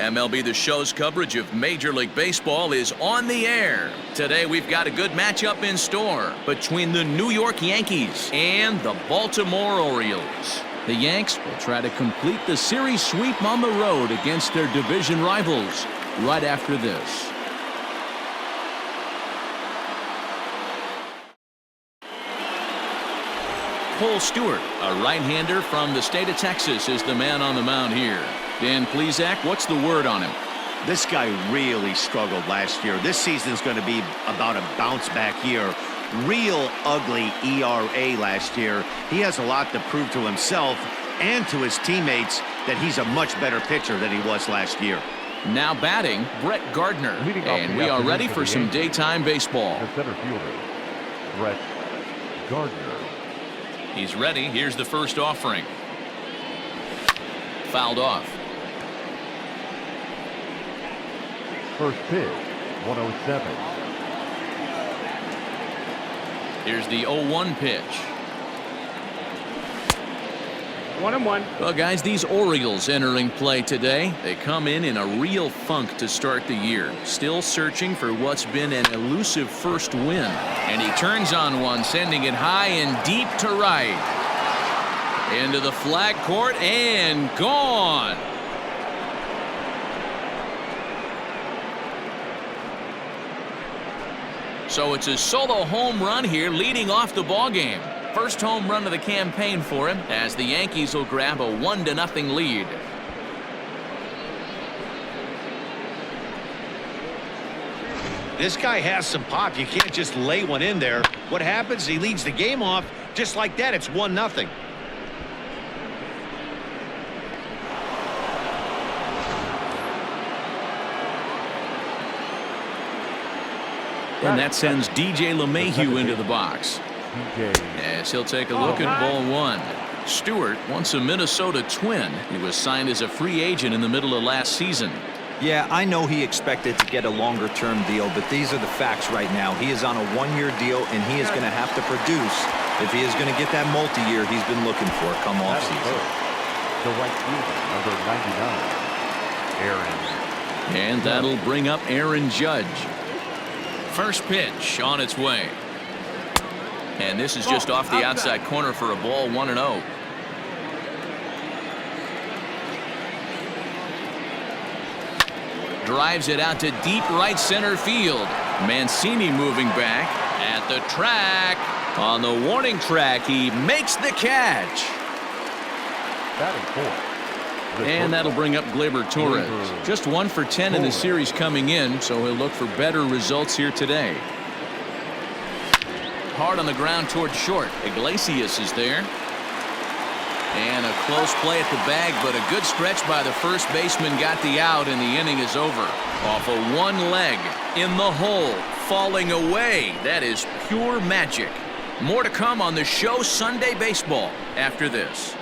MLB The Show's coverage of Major League Baseball is on the air. Today we've got a good matchup in store between the New York Yankees and the Baltimore Orioles. The Yanks will try to complete the series sweep on the road against their division rivals right after this. Cole Stewart, a right-hander from the state of Texas, is the man on the mound here. Dan Plesac, what's the word on him? This guy really struggled last year. This season is going to be about a bounce-back year. Real ugly ERA last year. He has a lot to prove to himself and to his teammates that he's a much better pitcher than he was last year. Now batting, Gardner. And we are ready for some daytime baseball. The center fielder, Gardner. He's ready. Here's the first offering. Fouled off. First pitch, 107. Here's the 0-1 pitch. 1-1. Well, guys, these Orioles entering play today, they come in a real funk to start the year. Still searching for what's been an elusive first win. And he turns on one, sending it high and deep to right. Into the flag court and gone. So it's a solo home run here, leading off the ball game. First home run of the campaign for him, as the Yankees will grab a 1-0 lead. This guy has some pop. You can't just lay one in there. What happens? He leads the game off just like that. It's 1-0. And that sends DJ LeMahieu into the box. As he'll take a look at ball one. Stewart, once a Minnesota Twin. He was signed as a free agent in the middle of last season. Yeah, I know he expected to get a longer-term deal, but these are the facts right now. He is on a one-year deal, and he is going to have to produce if he is going to get that multi-year he's been looking for come off-season. The right fielder, number 99, Aaron. And that'll bring up Aaron Judge. First pitch on its way. And this is just off the outside corner for a ball, 1-0. Drives it out to deep right center field. Mancini moving back at the track. On the warning track, he makes the catch. Batting fourth. And that'll bring up Gleyber Torres. Just 1 for 10 in the series coming in, so he'll look for better results here today. Hard on the ground towards short. Iglesias is there. And a close play at the bag, but a good stretch by the first baseman got the out, and the inning is over. Off of one leg, in the hole, falling away. That is pure magic. More to come on the show Sunday Baseball after this.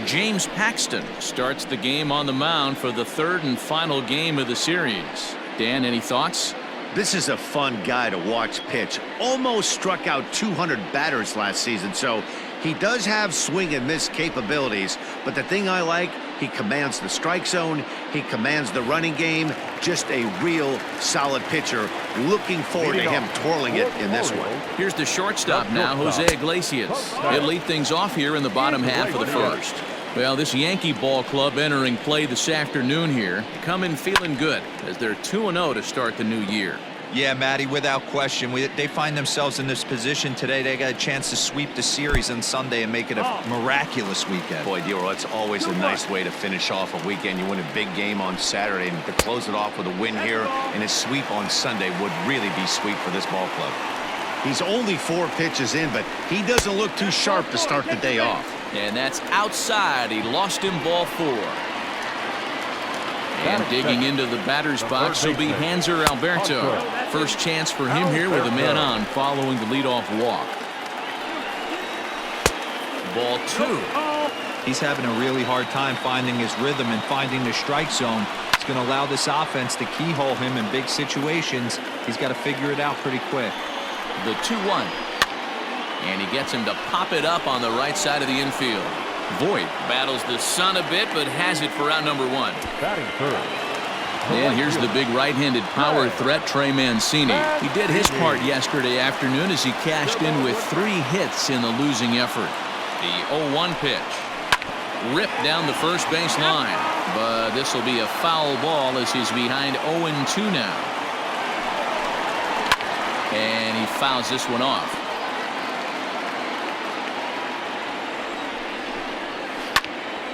James Paxton starts the game on the mound for the third and final game of the series. Dan, any thoughts? This is a fun guy to watch pitch. Almost struck out 200 batters last season, so he does have swing and miss capabilities. But the thing I like, he commands the strike zone, he commands the running game. Just a real solid pitcher. Looking forward to him twirling it in this one. Here's the shortstop now, Jose Iglesias. He'll lead things off here in the bottom half of the first. Well, this Yankee ball club entering play this afternoon here, coming feeling good as they're 2-0 to start the new year. Yeah, Matty, without question. They find themselves in this position today. They got a chance to sweep the series on Sunday and make it a miraculous weekend. Boy, Dero, it's always a nice way to finish off a weekend. You win a big game on Saturday, and to close it off with a win here and a sweep on Sunday would really be sweet for this ball club. He's only 4 pitches in, but he doesn't look too sharp to start the day off. And that's outside. He lost him ball 4. And digging into the batter's box will be Hanser Alberto. First chance for him here with a man on following the leadoff walk. Ball 2. He's having a really hard time finding his rhythm and finding the strike zone. It's going to allow this offense to keyhole him in big situations. He's got to figure it out pretty quick. The 2-1. And he gets him to pop it up on the right side of the infield. Voit battles the sun a bit, but has it for out number 1. Batting third. And here's the big right-handed power threat, Trey Mancini. He did his part yesterday afternoon as he cashed in with 3 hits in the losing effort. The 0-1 pitch. Ripped down the first base line. But this will be a foul ball as he's behind 0-2 now. And he fouls this one off.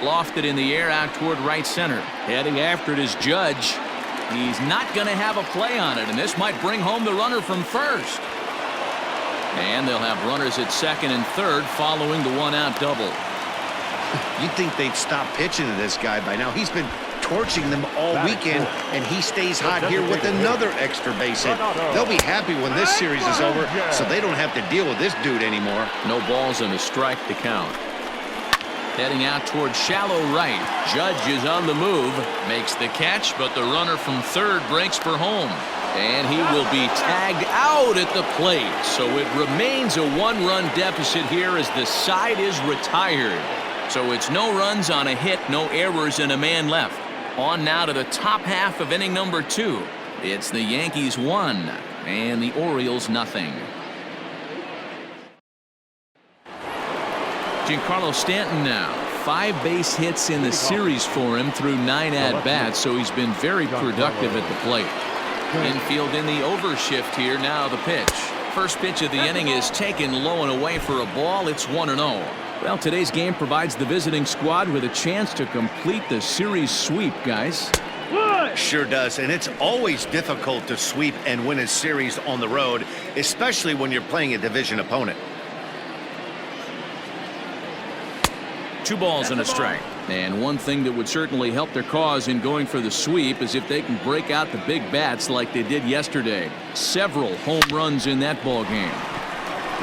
Lofted in the air out toward right center. Heading after it is Judge. He's not going to have a play on it, and this might bring home the runner from first. And they'll have runners at second and third following the 1-out double. You'd think they'd stop pitching to this guy by now. He's been torching them all weekend, and he stays hot here with another extra base hit. They'll be happy when this series is over, so they don't have to deal with this dude anymore. No balls and a strike to count. Heading out toward shallow right. Judge is on the move. Makes the catch, but the runner from third breaks for home. And he will be tagged out at the plate. So it remains a 1-run deficit here as the side is retired. So it's no runs on a hit, no errors, and a man left. On now to the top half of inning number 2. It's the Yankees 1 and the Orioles nothing. Giancarlo Stanton now. 5 base hits in the series for him through 9 at-bats, so he's been very productive at the plate. Infield in the overshift here. Now the pitch. First pitch of the inning is taken low and away for a ball. It's 1-0. Well, today's game provides the visiting squad with a chance to complete the series sweep, guys. Sure does, and it's always difficult to sweep and win a series on the road, especially when you're playing a division opponent. 2 balls and a strike. And one thing that would certainly help their cause in going for the sweep is if they can break out the big bats like they did yesterday. Several home runs in that ball game.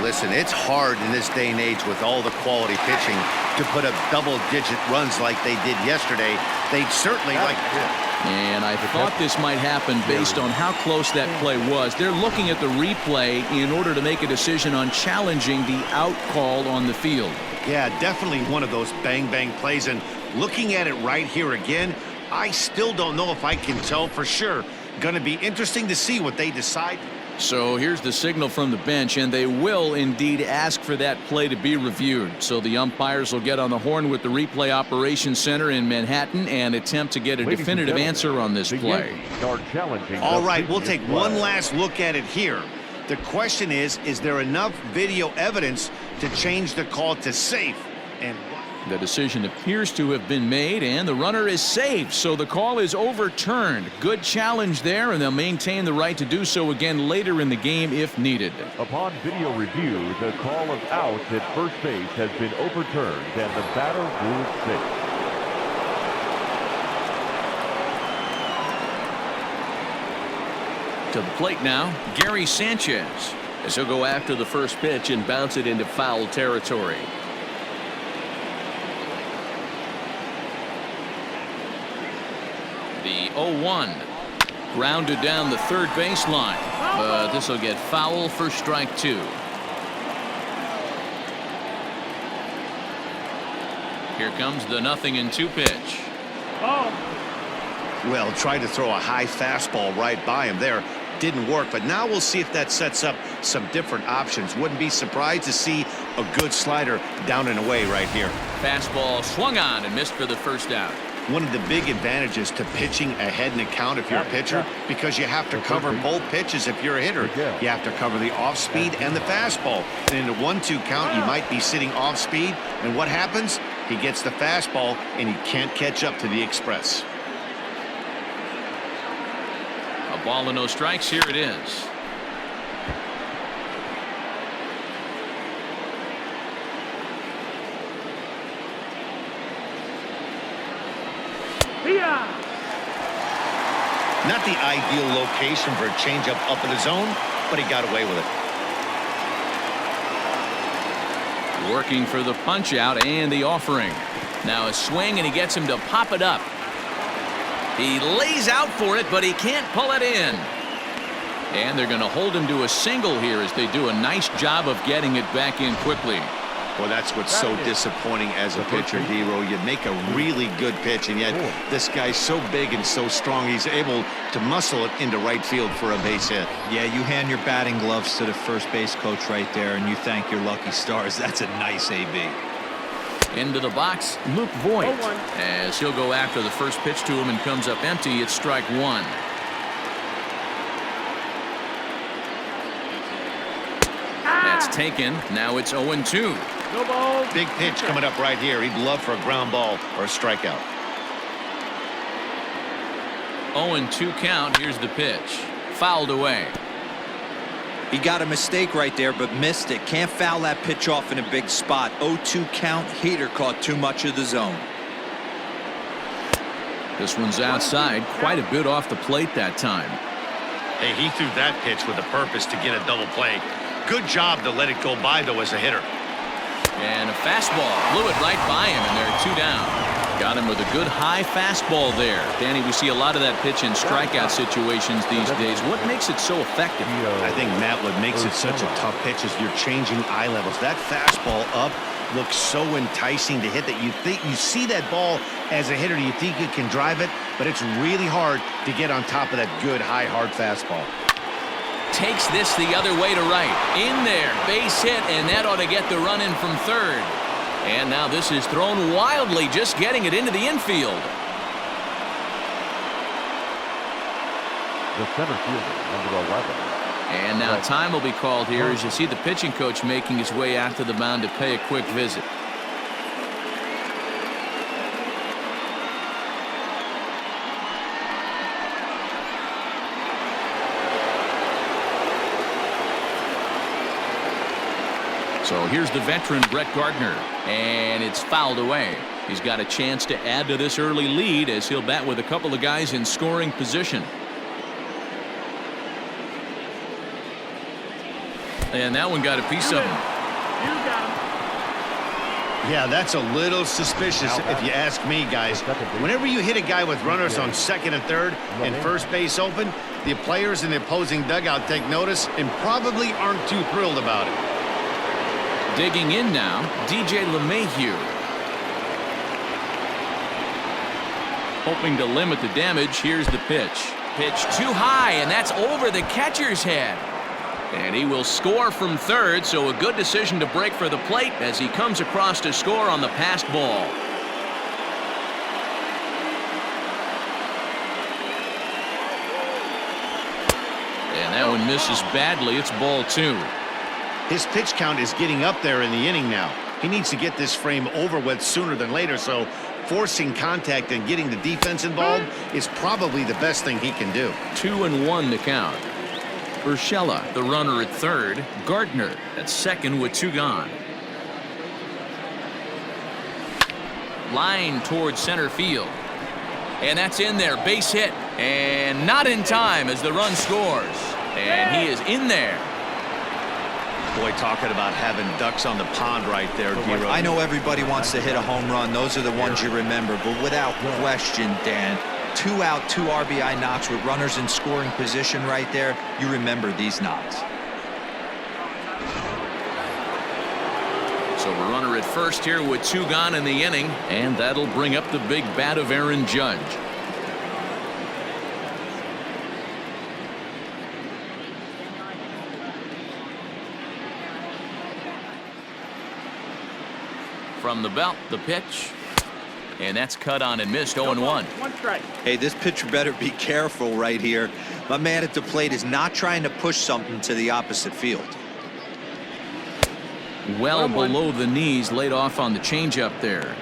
Listen, it's hard in this day and age with all the quality pitching to put up double-digit runs like they did yesterday. They'd certainly like to. And I thought this might happen based on how close that play was. They're looking at the replay in order to make a decision on challenging the out call on the field. Yeah, definitely one of those bang-bang plays. And looking at it right here again, I still don't know if I can tell for sure. Going to be interesting to see what they decide. So here's the signal from the bench, and they will indeed ask for that play to be reviewed. So the umpires will get on the horn with the replay operations center in Manhattan and attempt to get a definitive answer on this play. All right, we'll take one last look at it here. The question is there enough video evidence to change the call to safe? And the decision appears to have been made, and the runner is safe, so the call is overturned. Good challenge there, and they'll maintain the right to do so again later in the game if needed. Upon video review, the call of out at first base has been overturned, and the batter ruled safe. To the plate now, Gary Sanchez, as he'll go after the first pitch and bounce it into foul territory. The 0-1 grounded down the third baseline, but this will get foul for strike 2. Here comes the 0-2 pitch. well, tried to throw a high fastball right by him there. Didn't work, but now we'll see if that sets up some different options. Wouldn't be surprised to see a good slider down and away right here. Fastball swung on and missed for the first out. One of the big advantages to pitching ahead in the count if you're a pitcher, because you have to cover both pitches if you're a hitter. You have to cover the off speed and the fastball. And in a 1-2 count, you might be sitting off speed, and what happens? He gets the fastball and he can't catch up to the express. A ball and no strikes. Here it is. Not the ideal location for a changeup up in the zone, but he got away with it. Working for the punch out and the offering. Now a swing, and he gets him to pop it up. He lays out for it, but he can't pull it in. And they're going to hold him to a single here as they do a nice job of getting it back in quickly. Well, that's what's so disappointing as a pitcher, D-Row. You make a really good pitch, and yet this guy's so big and so strong, he's able to muscle it into right field for a base hit. Yeah, you hand your batting gloves to the first base coach right there, and you thank your lucky stars. That's a nice AB. Into the box, Luke Voigt, 0-1. as he'll go after the first pitch to him and comes up empty. It's strike one. That's taken. Now it's 0-2. No ball. Big pitch coming up right here. He'd love for a ground ball or a strikeout. 0-2 count. Here's the pitch. Fouled away. He got a mistake right there, but missed it. Can't foul that pitch off in a big spot. 0-2 count. Heater caught too much of the zone. This one's outside. Quite a bit off the plate that time. Hey, he threw that pitch with a purpose to get a double play. Good job to let it go by, though, as a hitter. And a fastball. Blew it right by him, and they're two down. Got him with a good high fastball there. Danny, we see a lot of that pitch in strikeout situations these days. What makes it so effective? I think, Matt, what makes it such a tough pitch is you're changing eye levels. That fastball up looks so enticing to hit that you think you see that ball as a hitter. You think you can drive it, but it's really hard to get on top of that good, high, hard fastball. Takes this the other way to right. In there. Base hit, and that ought to get the run in from third. And now this is thrown wildly, just getting it into the infield. The center fielder, number 11. And now time will be called here as you see the pitching coach making his way out to the mound to pay a quick visit. So here's the veteran Brett Gardner, and it's fouled away. He's got a chance to add to this early lead as he'll bat with a couple of guys in scoring position. And that one got a piece of him. You got him. Yeah, that's a little suspicious if you ask me, guys. Whenever you hit a guy with runners on second and third and first base open, the players in the opposing dugout take notice and probably aren't too thrilled about it. Digging in now, DJ LeMahieu. Hoping to limit the damage. Here's the pitch. Pitch too high, and that's over the catcher's head. And he will score from third, so a good decision to break for the plate as he comes across to score on the passed ball. And that one misses badly. It's ball two. His pitch count is getting up there in the inning now. He needs to get this frame over with sooner than later, so forcing contact and getting the defense involved is probably the best thing he can do. 2-1 the count. Urshela, the runner at third. Gardner at second with two gone. Line towards center field. And that's in there. Base hit. And not in time as the run scores. And he is in there. Boy, talking about having ducks on the pond right there, D-Row. I know everybody wants to hit a home run. Those are the ones you remember. But without question, Dan, 2 out, 2 RBI knocks with runners in scoring position right there. You remember these knocks. So a runner at first here with two gone in the inning. And that'll bring up the big bat of Aaron Judge. From the belt, the pitch. And that's cut on and missed. 0-1. One strike. Hey, this pitcher better be careful right here. My man at the plate is not trying to push something to the opposite field. Well below the knees, laid off on the changeup there.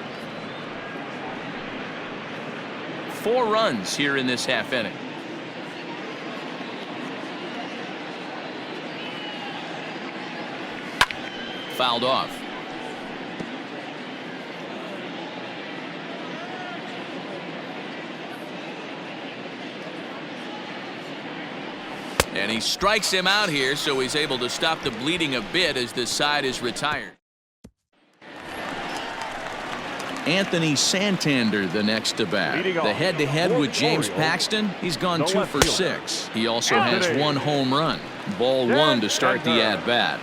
4 runs here in this half inning. Fouled off. And he strikes him out here, so he's able to stop the bleeding a bit as this side is retired. Anthony Santander the next to bat. The head-to-head with James Paxton, he's gone 2 for 6. He also has 1 home run. Ball 1 to start the at-bat.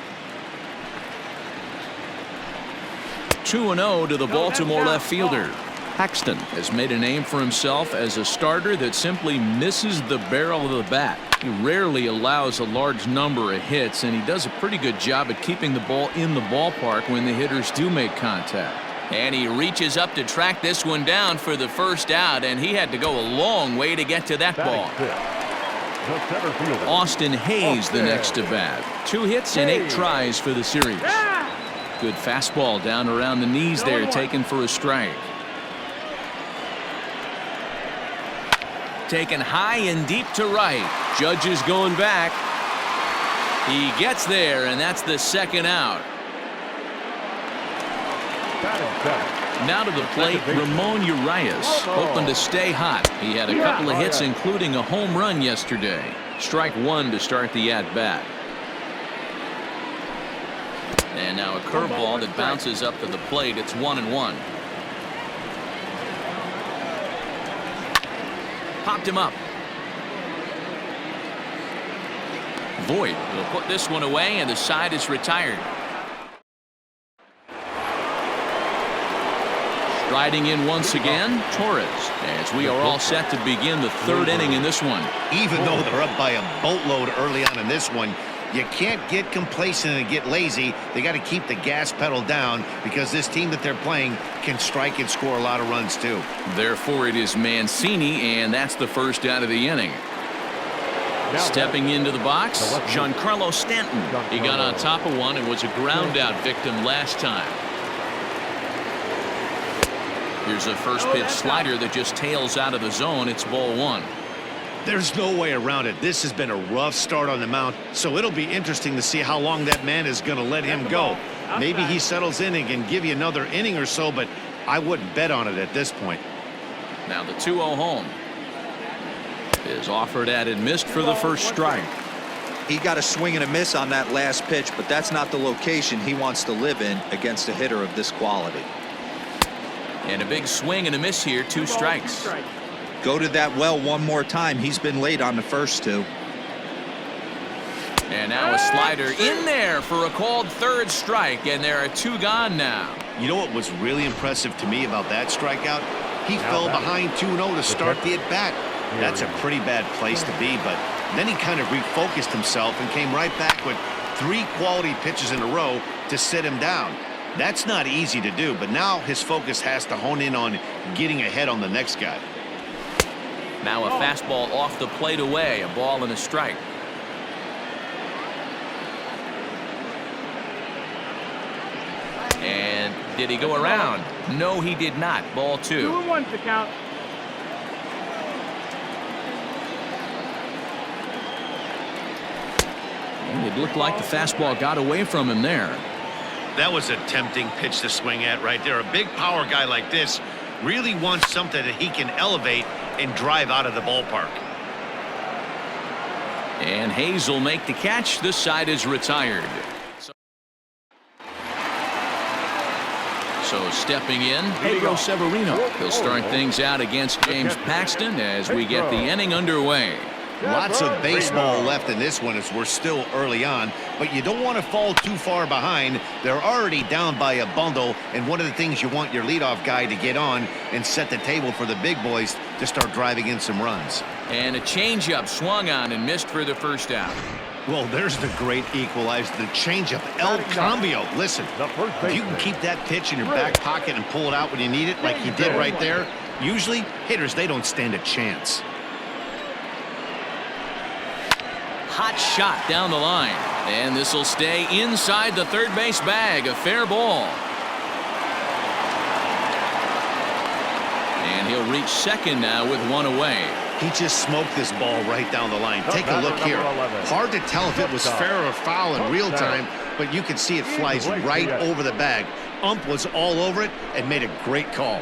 2-0 to the Baltimore left fielder. Paxton has made a name for himself as a starter that simply misses the barrel of the bat. He rarely allows a large number of hits, and he does a pretty good job at keeping the ball in the ballpark when the hitters do make contact. And he reaches up to track this one down for the first out, and he had to go a long way to get to that ball. Austin Hayes the next to bat. 2 hits and 8 tries for the series. Good fastball down around the knees there, taken for a strike. Taken high and deep to right. Judge is going back. He gets there, and that's the second out. Now to the plate, Ramon Urias, hoping to stay hot. He had a couple of hits, including a home run yesterday. Strike 1 to start the at-bat. And now a curveball that bounces up to the plate. It's 1-1. Popped him up. Voit will put this one away, and the side is retired. Striding in once again, Torres, as we are all set to begin the 3rd inning in this one. Even though they're up by a boatload early on in this one, you can't get complacent and get lazy. They got to keep the gas pedal down because this team that they're playing can strike and score a lot of runs too. Therefore, it is Mancini, and that's the first out of the inning. Stepping into the box, Giancarlo Stanton. He got on top of one and was a ground out victim last time. Here's a first pitch slider that just tails out of the zone. It's ball 1. There's no way around it. This has been a rough start on the mound, so it'll be interesting to see how long that man is going to let him go. Maybe he settles in and can give you another inning or so, but I wouldn't bet on it at this point. Now the 2-0 home is offered at and missed for the first strike. He got a swing and a miss on that last pitch, but that's not the location he wants to live in against a hitter of this quality. And a big swing and a miss here. 2 strikes. Go to that well one more time. He's been late on the first 2. And now a slider in there for a called 3rd strike, and there are 2 gone now. You know what was really impressive to me about that strikeout? He fell behind 2-0 to start the at-bat. That's a pretty bad place to be, but then he kind of refocused himself and came right back with 3 quality pitches in a row to sit him down. That's not easy to do, but now his focus has to hone in on getting ahead on the next guy. Now a fastball off the plate away, a ball and a strike. And did he go around? No, he did not. Ball 2. 2-1 to count. And it looked like the fastball got away from him there. That was a tempting pitch to swing at right there. A big power guy like this really wants something that he can elevate and drive out of the ballpark. And Hayes will make the catch. This side is retired. So stepping in, Pedro Severino. He'll start things out against James Paxton as we get the inning underway. Lots of baseball left in this one as we're still early on, but you don't want to fall too far behind. They're already down by a bundle, and one of the things you want your leadoff guy to get on and set the table for the big boys to start driving in some runs. And a changeup swung on and missed for the first out. Well, there's the great equalizer, the changeup, El Cambio. Listen, if you can keep that pitch in your back pocket and pull it out when you need it like he did right there, usually hitters, they don't stand a chance. Hot shot down the line, and this will stay inside the third base bag. A fair ball, and he'll reach second now with 1 away. He just smoked this ball right down the line. Take a look here. Hard to tell if it was fair or foul in real time, but you can see it flies right over the bag. Ump was all over it and made a great call.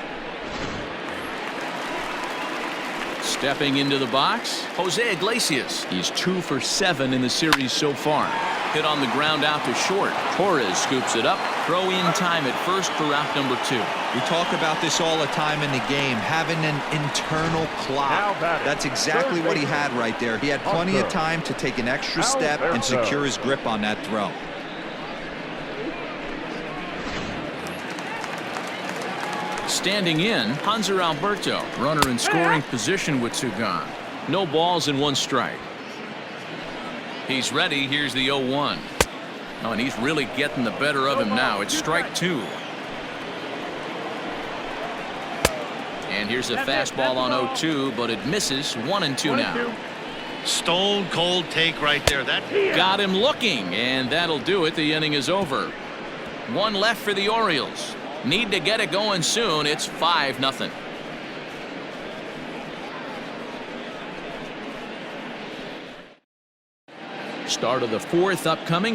Stepping into the box, Jose Iglesias. He's 2 for 7 in the series so far. Hit on the ground out to short. Torres scoops it up. Throw in time at first for out number 2. We talk about this all the time in the game, having an internal clock. That's exactly what he had right there. He had plenty of time to take an extra step and secure his grip on that throw. Standing in, Hanser Alberto. Runner in scoring position with 2 gone. No balls and 1 strike. He's ready. Here's the 0-1. Oh, and he's really getting the better of him now. It's strike 2. And here's a fastball on 0-2, but it misses. 1-2 now. Stone cold take right there. That got him looking, and that'll do it. The inning is over. 1 left for the Orioles. Need to get it going soon. It's 5-0. Start of the 4th upcoming.